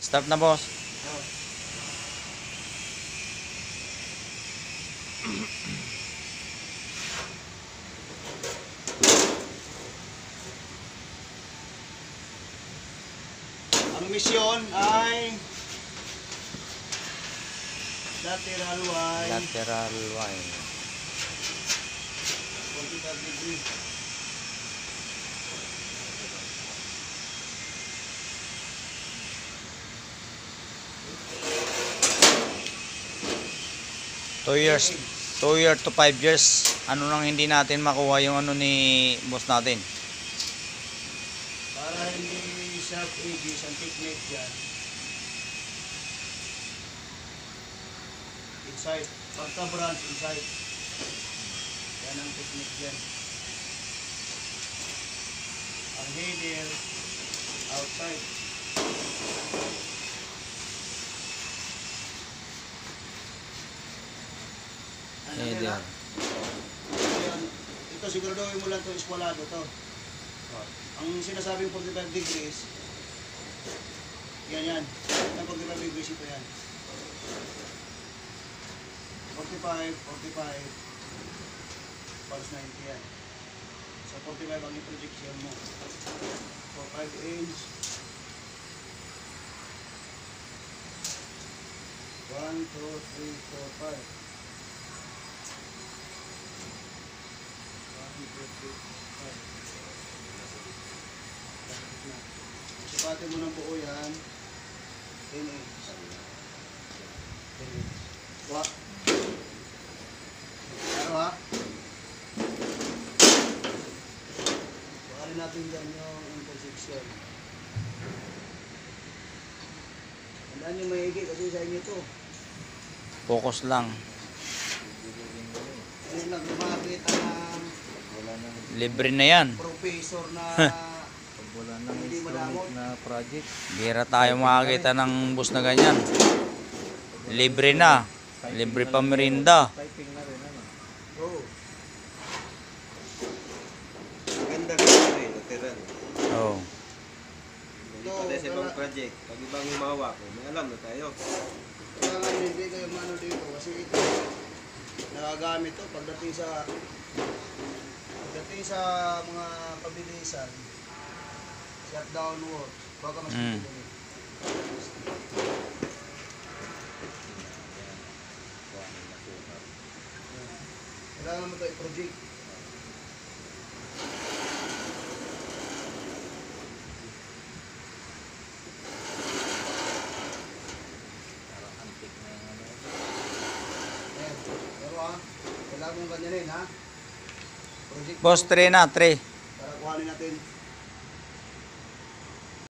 Start na, boss. Ang misyon ay lateral wide. Lateral wide. 45 degree. Two years to 5 years. Ano nang hindi natin makuha yung ano ni boss natin? Para hindi sharp edges ang technique dyan. Inside. Pagka-branch inside. Yan ang technique dyan. Ang header outside. Header. Ayan. Ito siguraduhin mo lang ito eskwalado to. Ang sinasabing 45 degrees, yan. Ang 45 degrees ito yan. 45, pulse 90 yan. So 45 ang projection mo. So 5 inch. 1, 2, 3, 4, 5. 5. Sukatin mo ng buo yan. 10 inch. 10 inch. Wah. Ano ha? Bukarin natin dyan yung intersection. Tandaan nyo maigi kasi sa inyo to. Focus lang. Ayun lang makakita ng Libre na yan. professor na Wala nang hindi instrument madamot. na project. Bira tayo makakita ng bus na ganyan. Libre na. Libre pa merinda. Typing na rin ano. Oo. Maganda kasi lateral. Oh. Hindi pa tayo sa ibang project. Pag ibang humawak, may alam na tayo. Kaya nga hindi kayo mano dito kasi ito nagagamit to pagdating sa mga pabilisan, shutdown work, baka mas dito. Kailangan mo ito i-project. Parang antik na yung ano. Ayan. Pero kailangan mong ganyanin ha. Project Boss, 3 na, 3. para kuhanin natin